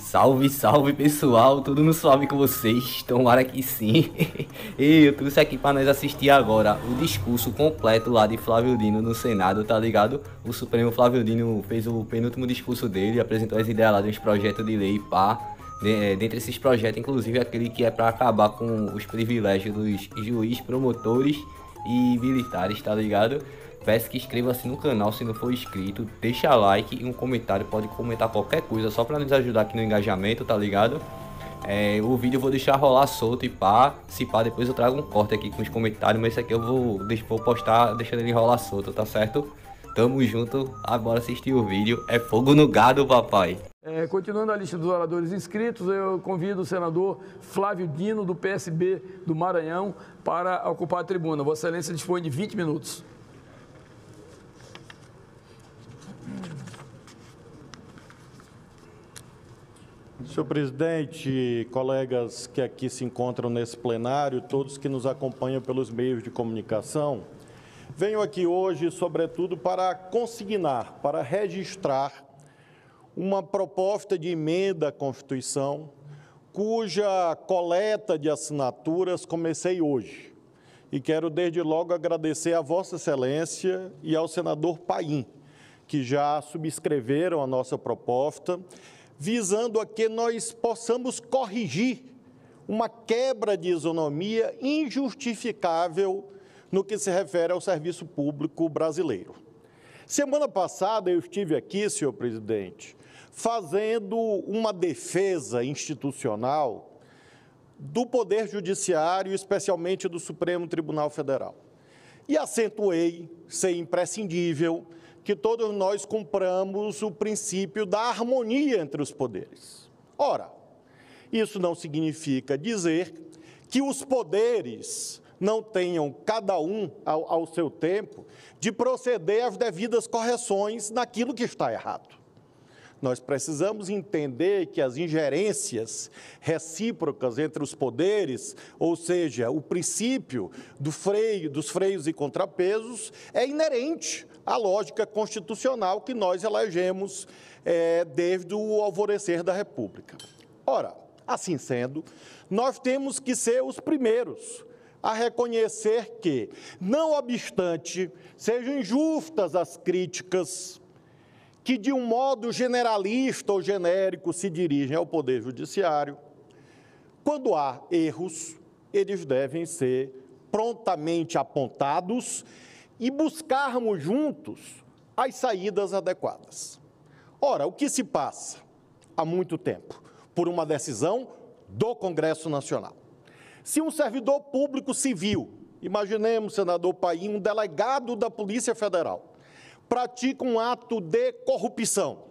Salve, salve pessoal, tudo no suave com vocês? Tomara que sim. E eu trouxe aqui pra nós assistir agora o discurso completo lá de Flávio Dino no Senado, tá ligado? O Supremo Flávio Dino fez o penúltimo discurso dele, apresentou as ideias lá de uns projetos de lei, pá. Dentre esses projetos, inclusive aquele que é pra acabar com os privilégios dos juízes, promotores e militares, tá ligado? Peço que inscreva-se no canal se não for inscrito, deixa like e um comentário, pode comentar qualquer coisa, só pra nos ajudar aqui no engajamento, tá ligado? O vídeo eu vou deixar rolar solto e pá, se pá, depois eu trago um corte aqui com os comentários, mas esse aqui eu vou postar deixando ele rolar solto, tá certo? Tamo junto, agora assistir o vídeo, é fogo no gado, papai! Continuando a lista dos oradores inscritos, eu convido o senador Flávio Dino, do PSB do Maranhão, para ocupar a tribuna. Vossa Excelência dispõe de 20 minutos. Senhor presidente, colegas que aqui se encontram nesse plenário, todos que nos acompanham pelos meios de comunicação, venho aqui hoje, sobretudo, para consignar, para registrar uma proposta de emenda à Constituição, cuja coleta de assinaturas comecei hoje. E quero, desde logo, agradecer a Vossa Excelência e ao senador Paim, que já subscreveram a nossa proposta, visando a que nós possamos corrigir uma quebra de isonomia injustificável no que se refere ao serviço público brasileiro. Semana passada eu estive aqui, senhor presidente, fazendo uma defesa institucional do Poder Judiciário, especialmente do Supremo Tribunal Federal. E acentuei ser imprescindível que todos nós cumpramos o princípio da harmonia entre os poderes. Ora, isso não significa dizer que os poderes não tenham, cada um ao seu tempo, de proceder às devidas correções naquilo que está errado. Nós precisamos entender que as ingerências recíprocas entre os poderes, ou seja, o princípio dos freios e contrapesos, é inerente à lógica constitucional que nós elegemos desde o alvorecer da República. Ora, assim sendo, nós temos que ser os primeiros a reconhecer que, não obstante sejam injustas as críticas que, de um modo generalista ou genérico, se dirigem ao Poder Judiciário, quando há erros, eles devem ser prontamente apontados e buscarmos juntos as saídas adequadas. Ora, o que se passa há muito tempo? Por uma decisão do Congresso Nacional. Se um servidor público civil, imaginemos, senador Paim, um delegado da Polícia Federal, pratica um ato de corrupção,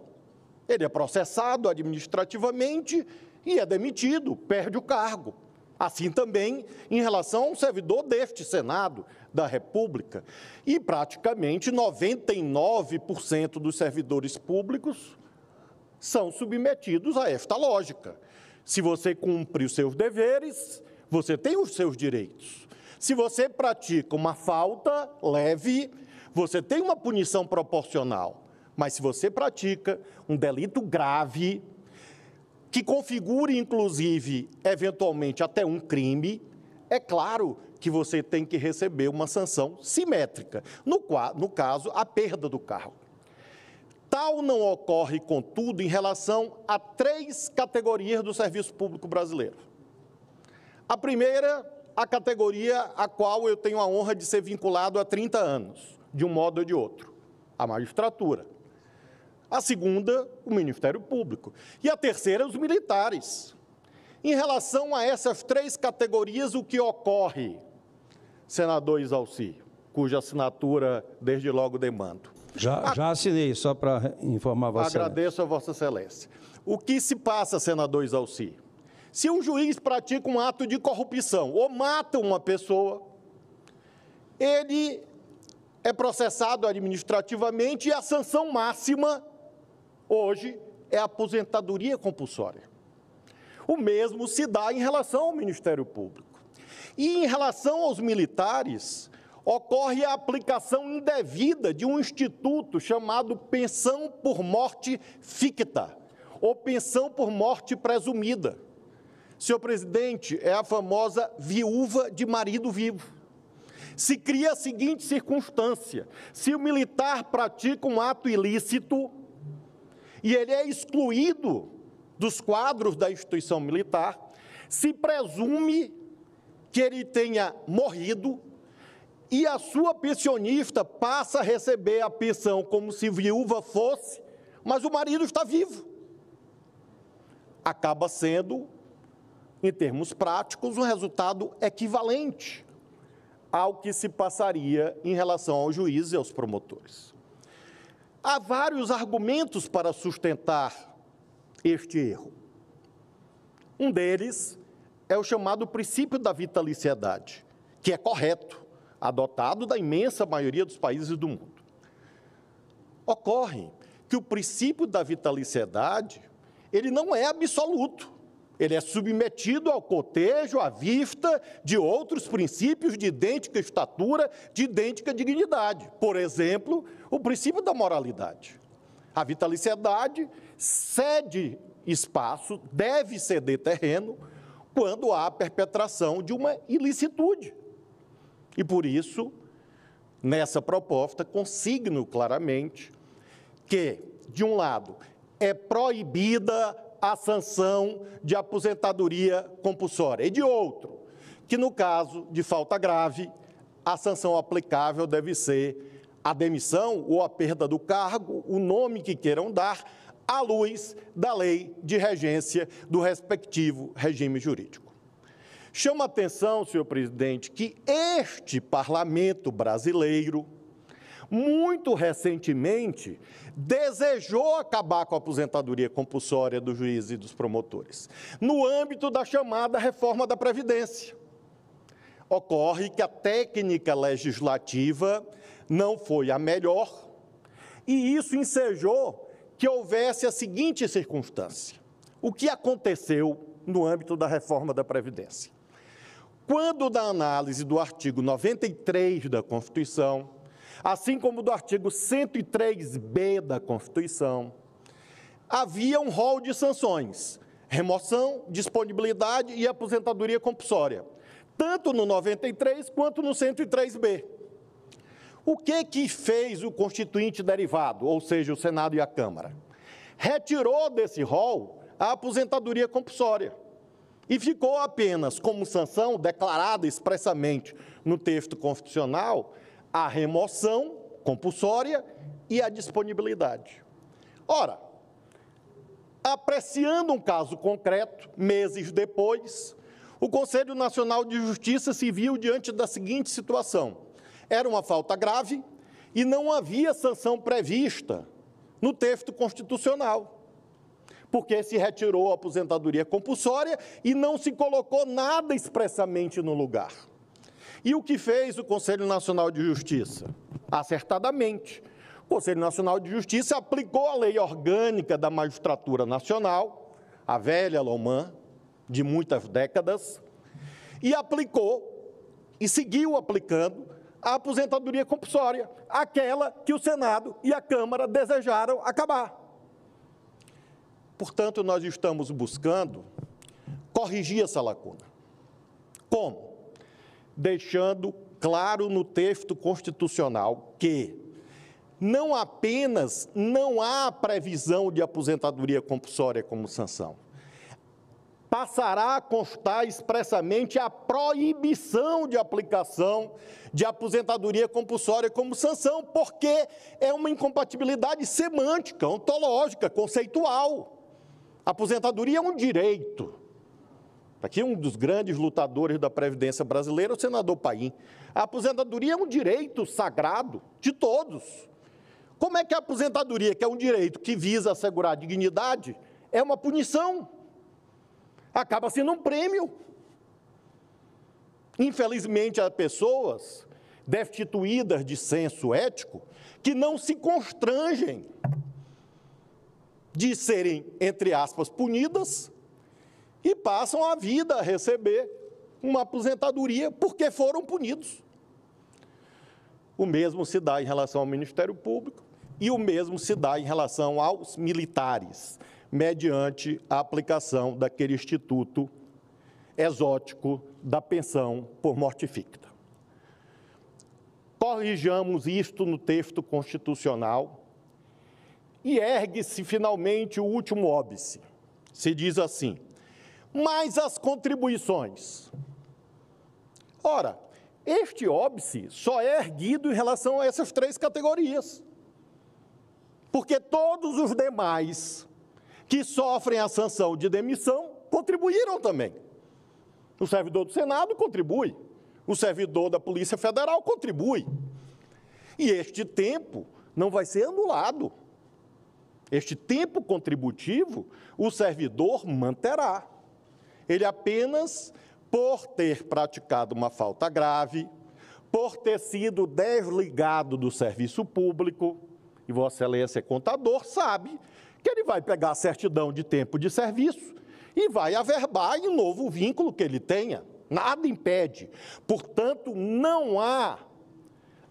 ele é processado administrativamente e é demitido, perde o cargo. Assim também em relação a um servidor deste Senado da República. E praticamente 99% dos servidores públicos são submetidos a esta lógica. Se você cumpre os seus deveres, você tem os seus direitos. Se você pratica uma falta leve, você tem uma punição proporcional. Mas se você pratica um delito grave, que configure, inclusive, eventualmente até um crime, é claro que você tem que receber uma sanção simétrica, no caso, a perda do cargo. Tal não ocorre, contudo, em relação a 3 categorias do serviço público brasileiro. A primeira, a categoria a qual eu tenho a honra de ser vinculado há 30 anos, de um modo ou de outro, a magistratura. A segunda, o Ministério Público. E a terceira, os militares. Em relação a essas 3 categorias, o que ocorre, senador Isalci, cuja assinatura desde logo demando? Já assinei, só para informar Vossa Excelência. Agradeço a Vossa Excelência. O que se passa, senador Isalci? Se um juiz pratica um ato de corrupção ou mata uma pessoa, ele é processado administrativamente e a sanção máxima hoje é a aposentadoria compulsória. O mesmo se dá em relação ao Ministério Público. E em relação aos militares, ocorre a aplicação indevida de um instituto chamado pensão por morte ficta, ou pensão por morte presumida. Senhor presidente, é a famosa viúva de marido vivo. Se cria a seguinte circunstância: se o militar pratica um ato ilícito e ele é excluído dos quadros da instituição militar, se presume que ele tenha morrido e a sua pensionista passa a receber a pensão como se viúva fosse, mas o marido está vivo. Acaba sendo, em termos práticos, um resultado equivalente ao que se passaria em relação aos juízes e aos promotores. Há vários argumentos para sustentar este erro. Um deles é o chamado princípio da vitaliciedade, que é correto, adotado da imensa maioria dos países do mundo. Ocorre que o princípio da vitaliciedade, ele não é absoluto. Ele é submetido ao cotejo, à vista de outros princípios de idêntica estatura, de idêntica dignidade. Por exemplo, o princípio da moralidade. A vitaliciedade cede espaço, deve ceder terreno, quando há a perpetração de uma ilicitude. E por isso, nessa proposta, consigno claramente que, de um lado, é proibida a sanção de aposentadoria compulsória, e de outro, que no caso de falta grave, a sanção aplicável deve ser a demissão ou a perda do cargo, o nome que queiram dar, à luz da lei de regência do respectivo regime jurídico. Chama a atenção, senhor presidente, que este parlamento brasileiro, muito recentemente, desejou acabar com a aposentadoria compulsória dos juízes e dos promotores, no âmbito da chamada reforma da Previdência. Ocorre que a técnica legislativa não foi a melhor, e isso ensejou que houvesse a seguinte circunstância. O que aconteceu no âmbito da reforma da Previdência? Quando da análise do artigo 93 da Constituição, assim como do artigo 103b da Constituição, havia um rol de sanções, remoção, disponibilidade e aposentadoria compulsória, tanto no 93 quanto no 103b. O que fez o constituinte derivado, ou seja, o Senado e a Câmara? Retirou desse rol a aposentadoria compulsória e ficou apenas como sanção declarada expressamente no texto constitucional a remoção compulsória e a disponibilidade. Ora, apreciando um caso concreto, meses depois, o Conselho Nacional de Justiça se viu diante da seguinte situação: era uma falta grave e não havia sanção prevista no texto constitucional, porque se retirou a aposentadoria compulsória e não se colocou nada expressamente no lugar. E o que fez o Conselho Nacional de Justiça? Acertadamente, o Conselho Nacional de Justiça aplicou a Lei Orgânica da Magistratura Nacional, a velha LOMAN, de muitas décadas, e aplicou, e seguiu aplicando, a aposentadoria compulsória, aquela que o Senado e a Câmara desejaram acabar. Portanto, nós estamos buscando corrigir essa lacuna. Como? Deixando claro no texto constitucional que não apenas não há previsão de aposentadoria compulsória como sanção, passará a constar expressamente a proibição de aplicação de aposentadoria compulsória como sanção, porque é uma incompatibilidade semântica, ontológica, conceitual. A aposentadoria é um direito. Aqui um dos grandes lutadores da Previdência brasileira, o senador Paim. A aposentadoria é um direito sagrado de todos. Como é que a aposentadoria, que é um direito que visa assegurar a dignidade, é uma punição? Acaba sendo um prêmio. Infelizmente, há pessoas destituídas de senso ético que não se constrangem de serem, entre aspas, punidas e passam a vida a receber uma aposentadoria porque foram punidos. O mesmo se dá em relação ao Ministério Público e o mesmo se dá em relação aos militares. mediante a aplicação daquele instituto exótico da pensão por morte ficta. Corrijamos isto no texto constitucional e ergue-se finalmente o último óbice. Se diz assim: mas as contribuições. Ora, este óbice só é erguido em relação a essas três categorias, porque todos os demais que sofrem a sanção de demissão contribuíram também. O servidor do Senado contribui, o servidor da Polícia Federal contribui. E este tempo não vai ser anulado. Este tempo contributivo o servidor manterá. Ele apenas, por ter praticado uma falta grave, por ter sido desligado do serviço público, e Vossa Excelência é contador, sabe que ele vai pegar a certidão de tempo de serviço e vai averbar em novo vínculo que ele tenha. Nada impede. Portanto, não há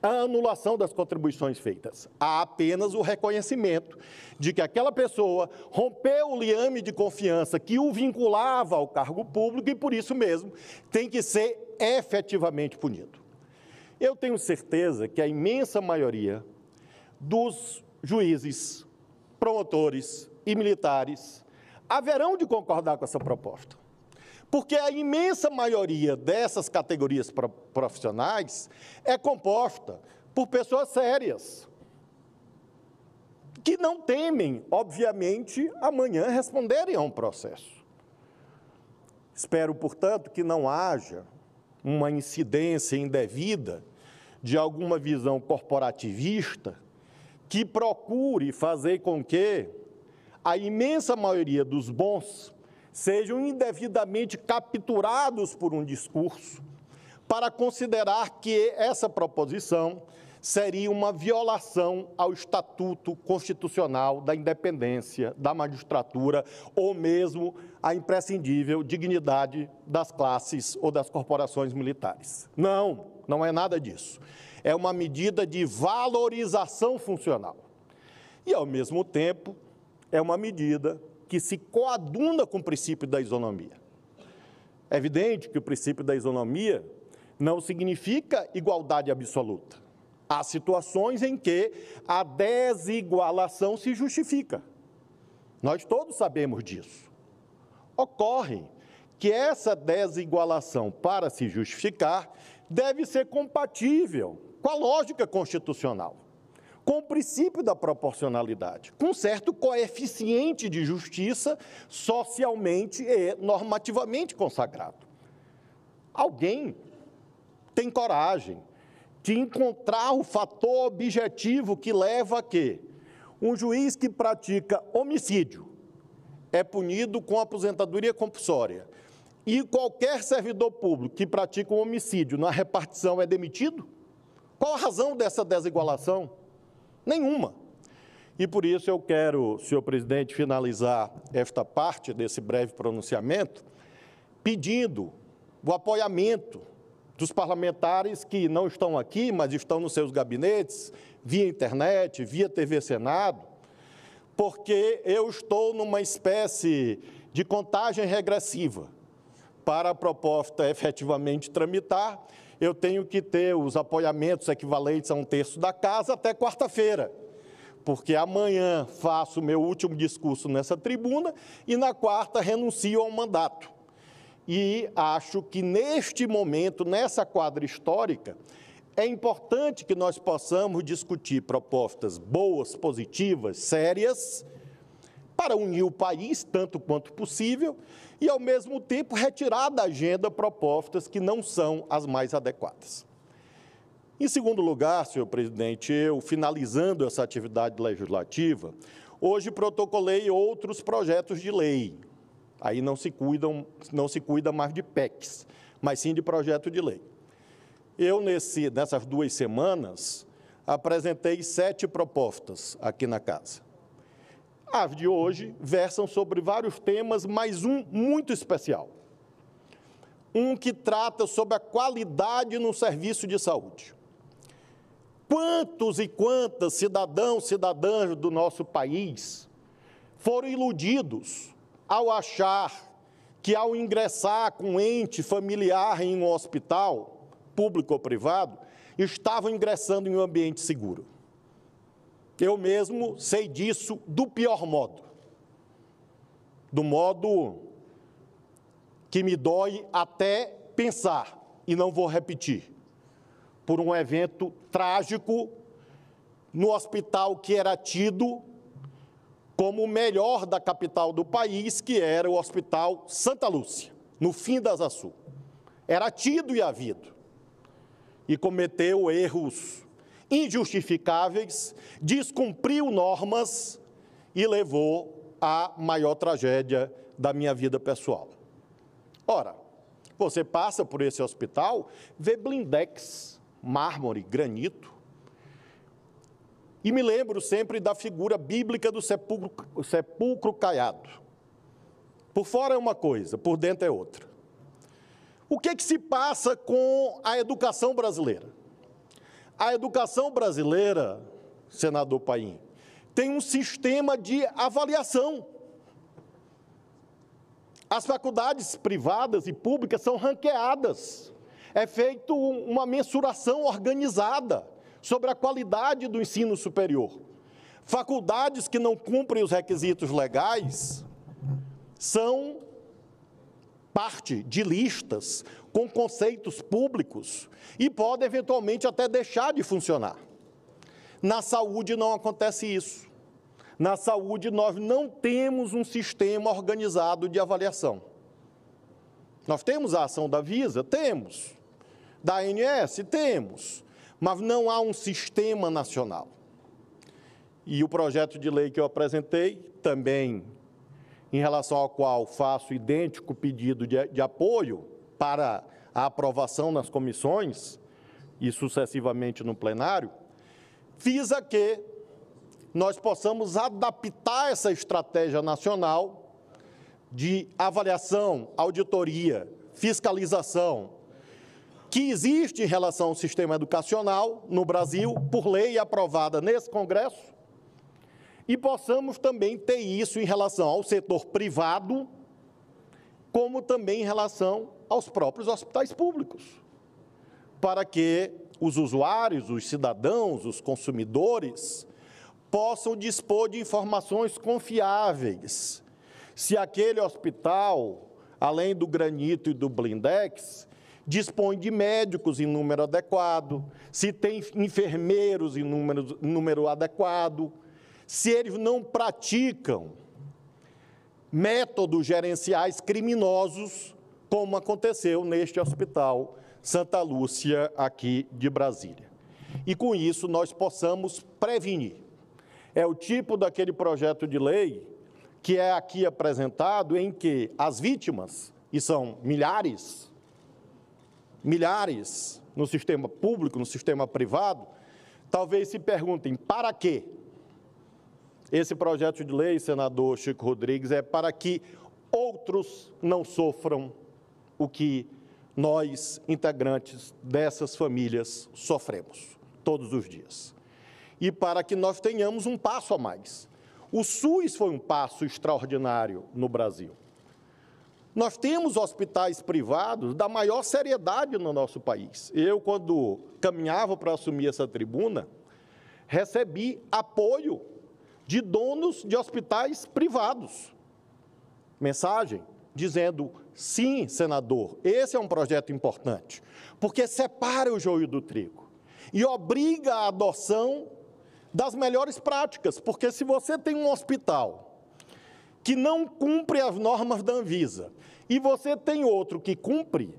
a anulação das contribuições feitas. Há apenas o reconhecimento de que aquela pessoa rompeu o liame de confiança que o vinculava ao cargo público e, por isso mesmo, tem que ser efetivamente punido. Eu tenho certeza que a imensa maioria dos juízes, promotores e militares haverão de concordar com essa proposta. Porque a imensa maioria dessas categorias profissionais é composta por pessoas sérias, que não temem, obviamente, amanhã responderem a um processo. Espero, portanto, que não haja uma incidência indevida de alguma visão corporativista que procure fazer com que a imensa maioria dos bons sejam indevidamente capturados por um discurso para considerar que essa proposição seria uma violação ao Estatuto Constitucional da independência da magistratura ou mesmo a imprescindível dignidade das classes ou das corporações militares. Não, não é nada disso. É uma medida de valorização funcional. E, ao mesmo tempo, é uma medida que se coaduna com o princípio da isonomia. É evidente que o princípio da isonomia não significa igualdade absoluta. Há situações em que a desigualação se justifica. Nós todos sabemos disso. Ocorre que essa desigualação, para se justificar, deve ser compatível com a lógica constitucional, com o princípio da proporcionalidade, com certo coeficiente de justiça socialmente e normativamente consagrado. Alguém tem coragem de encontrar o fator objetivo que leva a que um juiz que pratica homicídio é punido com aposentadoria compulsória e qualquer servidor público que pratica um homicídio na repartição é demitido? Qual a razão dessa desigualação? Nenhuma. E por isso eu quero, senhor presidente, finalizar esta parte desse breve pronunciamento pedindo o apoiamento dos parlamentares que não estão aqui, mas estão nos seus gabinetes, via internet, via TV Senado, porque eu estou numa espécie de contagem regressiva. Para a proposta efetivamente tramitar, eu tenho que ter os apoiamentos equivalentes a 1/3 da casa até quarta-feira, porque amanhã faço o meu último discurso nessa tribuna e na quarta renuncio ao mandato. E acho que neste momento, nessa quadra histórica, é importante que nós possamos discutir propostas boas, positivas, sérias, para unir o país tanto quanto possível e, ao mesmo tempo, retirar da agenda propostas que não são as mais adequadas. Em segundo lugar, senhor presidente, eu, finalizando essa atividade legislativa, hoje protocolei outros projetos de lei. Aí não se cuida mais de PECs, mas sim de projeto de lei. Eu, nessas 2 semanas, apresentei 7 propostas aqui na casa. As de hoje versam sobre vários temas, mas um muito especial. Um que trata sobre a qualidade no serviço de saúde. Quantos e quantas cidadãos, cidadãs do nosso país foram iludidos ao achar que, ao ingressar com um ente familiar em um hospital, público ou privado, estavam ingressando em um ambiente seguro. Eu mesmo sei disso do pior modo, do modo que me dói até pensar, e não vou repetir, por um evento trágico no hospital que era tido como o melhor da capital do país, que era o Hospital Santa Lúcia, no fim da Asa Sul. Era tido e havido, e cometeu erros injustificáveis, descumpriu normas e levou à maior tragédia da minha vida pessoal. Ora, você passa por esse hospital, vê blindex, mármore, granito, e me lembro sempre da figura bíblica do sepulcro caiado. Por fora é uma coisa, por dentro é outra. O que se passa com a educação brasileira? A educação brasileira, senador Paim, tem um sistema de avaliação. As faculdades privadas e públicas são ranqueadas. É feita uma mensuração organizada sobre a qualidade do ensino superior. Faculdades que não cumprem os requisitos legais são parte de listas com conceitos públicos e podem, eventualmente, até deixar de funcionar. Na saúde não acontece isso. Na saúde, nós não temos um sistema organizado de avaliação. Nós temos a ação da Visa? Temos. Da ANS? Temos. Mas não há um sistema nacional. E o projeto de lei que eu apresentei, também em relação ao qual faço idêntico pedido de apoio para a aprovação nas comissões e sucessivamente no plenário, visa que nós possamos adaptar essa estratégia nacional de avaliação, auditoria, fiscalização, que existe em relação ao sistema educacional no Brasil, por lei aprovada nesse Congresso, e possamos também ter isso em relação ao setor privado, como também em relação aos próprios hospitais públicos, para que os usuários, os cidadãos, os consumidores possam dispor de informações confiáveis. Se aquele hospital, além do granito e do blindex, dispõe de médicos em número adequado, se tem enfermeiros em número adequado, se eles não praticam métodos gerenciais criminosos, como aconteceu neste hospital Santa Lúcia, aqui de Brasília. E com isso nós possamos prevenir. É o tipo daquele projeto de lei que é aqui apresentado, em que as vítimas, e são milhares no sistema público, no sistema privado, talvez se perguntem, para quê? Esse projeto de lei, senador Chico Rodrigues, é para que outros não sofram o que nós, integrantes dessas famílias, sofremos todos os dias. E para que nós tenhamos um passo a mais. O SUS foi um passo extraordinário no Brasil. Nós temos hospitais privados da maior seriedade no nosso país. Eu, quando caminhava para assumir essa tribuna, recebi apoio de donos de hospitais privados. Mensagem dizendo, sim, senador, esse é um projeto importante, porque separa o joio do trigo e obriga a adoção das melhores práticas, porque se você tem um hospital que não cumpre as normas da Anvisa e você tem outro que cumpre,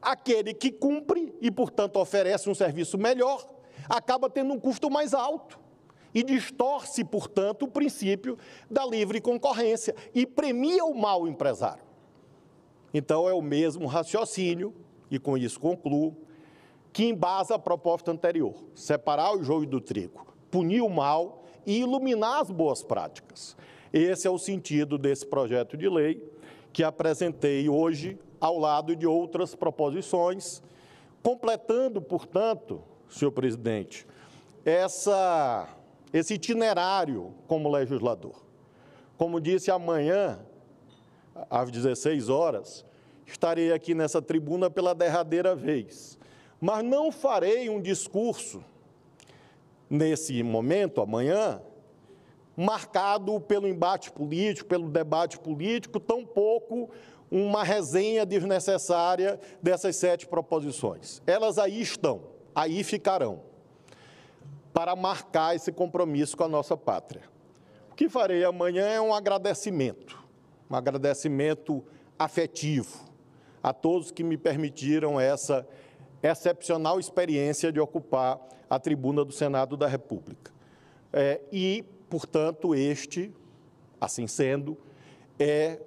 aquele que cumpre e, portanto, oferece um serviço melhor, acaba tendo um custo mais alto e distorce, portanto, o princípio da livre concorrência e premia o mau empresário. Então, é o mesmo raciocínio, e com isso concluo, que embasa a proposta anterior, separar o joio do trigo, punir o mal e iluminar as boas práticas. Esse é o sentido desse projeto de lei que apresentei hoje ao lado de outras proposições, completando, portanto, senhor presidente, esse itinerário como legislador. Como disse, amanhã, às 16 horas, estarei aqui nessa tribuna pela derradeira vez. Mas não farei um discurso, nesse momento, amanhã, marcado pelo embate político, pelo debate político, tampouco uma resenha desnecessária dessas 7 proposições. Elas aí estão, aí ficarão, para marcar esse compromisso com a nossa pátria. O que farei amanhã é um agradecimento afetivo a todos que me permitiram essa excepcional experiência de ocupar a tribuna do Senado da República. Portanto, este, assim sendo, é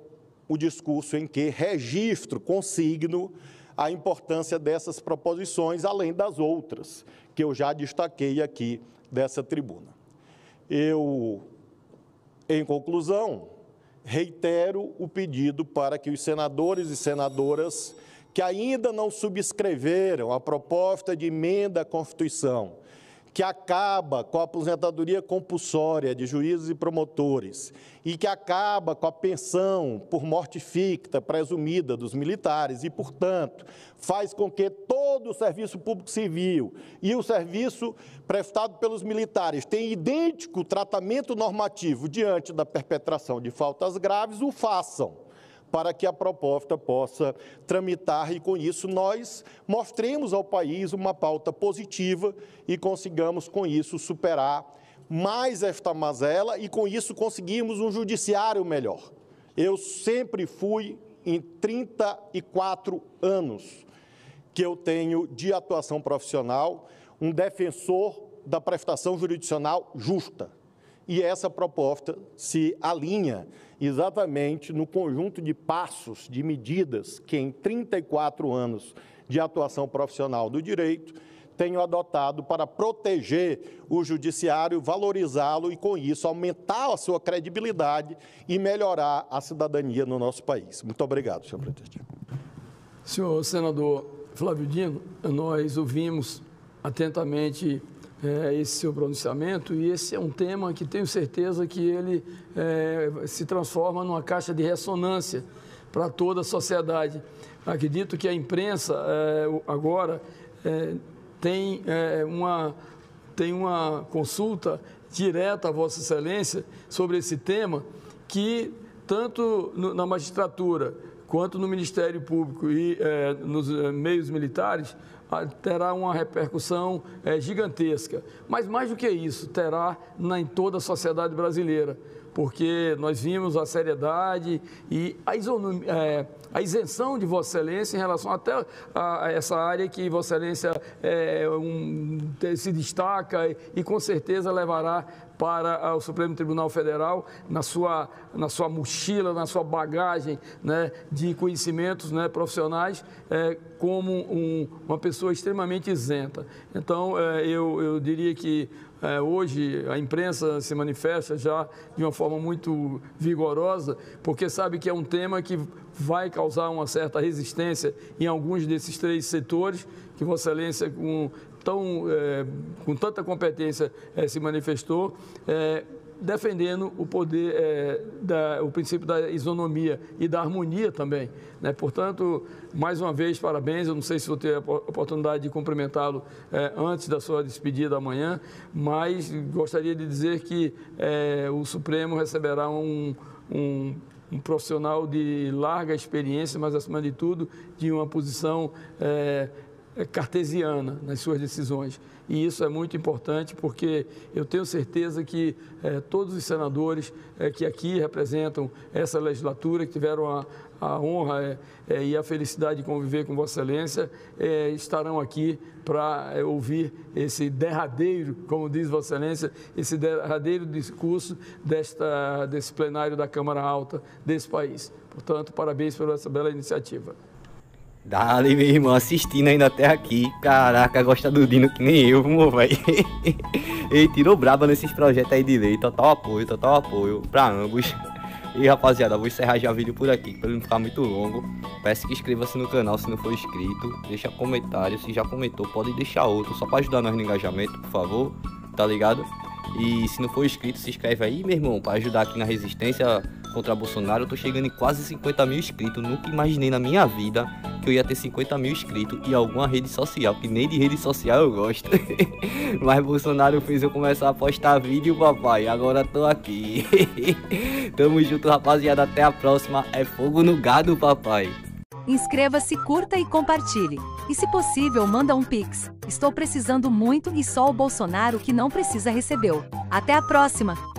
o discurso em que registro, consigno a importância dessas proposições, além das outras que eu já destaquei aqui dessa tribuna. Eu, em conclusão, reitero o pedido para que os senadores e senadoras que ainda não subscreveram a proposta de emenda à Constituição, que acaba com a aposentadoria compulsória de juízes e promotores e que acaba com a pensão por morte ficta presumida dos militares e, portanto, faz com que todo o serviço público civil e o serviço prestado pelos militares tenham idêntico tratamento normativo diante da perpetração de faltas graves, o façam, para que a proposta possa tramitar e, com isso, nós mostremos ao país uma pauta positiva e consigamos, com isso, superar mais esta mazela e, com isso, conseguirmos um judiciário melhor. Eu sempre fui, em 34 anos que eu tenho de atuação profissional, um defensor da prestação jurisdicional justa. E essa proposta se alinha exatamente no conjunto de passos, de medidas que em 34 anos de atuação profissional do direito tenho adotado para proteger o judiciário, valorizá-lo e, com isso, aumentar a sua credibilidade e melhorar a cidadania no nosso país. Muito obrigado, senhor presidente. Senhor senador Flávio Dino, nós ouvimos atentamente esse seu pronunciamento, e esse é um tema que tenho certeza que ele se transforma numa caixa de ressonância para toda a sociedade. Acredito que a imprensa agora tem uma consulta direta a Vossa Excelência sobre esse tema, que tanto na magistratura quanto no Ministério Público e nos meios militares terá uma repercussão gigantesca. Mas mais do que isso, terá em toda a sociedade brasileira, porque nós vimos a seriedade e a isenção de Vossa Excelência em relação até a essa área que Vossa Excelência se destaca e com certeza levará para o Supremo Tribunal Federal, na sua mochila, na sua bagagem, né, de conhecimentos, né, profissionais, como uma pessoa extremamente isenta. Então, eu diria que hoje a imprensa se manifesta já de uma forma muito vigorosa, porque sabe que é um tema que vai causar uma certa resistência em alguns desses 3 setores, que Vossa Excelência, com tanta competência, se manifestou, defendendo o poder, o princípio da isonomia e da harmonia também, né? Portanto, mais uma vez, parabéns. Eu não sei se vou ter a oportunidade de cumprimentá-lo antes da sua despedida amanhã, mas gostaria de dizer que o Supremo receberá um profissional de larga experiência, mas, acima de tudo, de uma posição cartesiana nas suas decisões. E isso é muito importante, porque eu tenho certeza que todos os senadores que aqui representam essa legislatura, que tiveram a honra e a felicidade de conviver com Vossa Excelência, estarão aqui para ouvir esse derradeiro, como diz Vossa Excelência, esse derradeiro discurso desse plenário da Câmara Alta desse país. Portanto, parabéns por essa bela iniciativa. Dali, meu irmão, assistindo ainda até aqui. Caraca, gosta do Dino que nem eu, meu velho. Ele tirou braba nesses projetos aí de lei. Total apoio pra ambos. E rapaziada, vou encerrar já o vídeo por aqui, pra ele não ficar muito longo. Peço que inscreva-se no canal se não for inscrito. Deixa comentário, se já comentou, pode deixar outro, só pra ajudar nós no engajamento, por favor. Tá ligado? E se não for inscrito, se inscreve aí, meu irmão, para ajudar aqui na resistência contra Bolsonaro. Eu tô chegando em quase 50 mil inscritos. Nunca imaginei na minha vida que eu ia ter 50 mil inscritos e alguma rede social, que nem de rede social eu gosto. Mas Bolsonaro fez eu começar a postar vídeo, papai. Agora tô aqui. Tamo junto, rapaziada. Até a próxima. É fogo no gado, papai. Inscreva-se, curta e compartilhe. E se possível, manda um Pix. Estou precisando muito e só o Bolsonaro que não precisa recebeu. Até a próxima!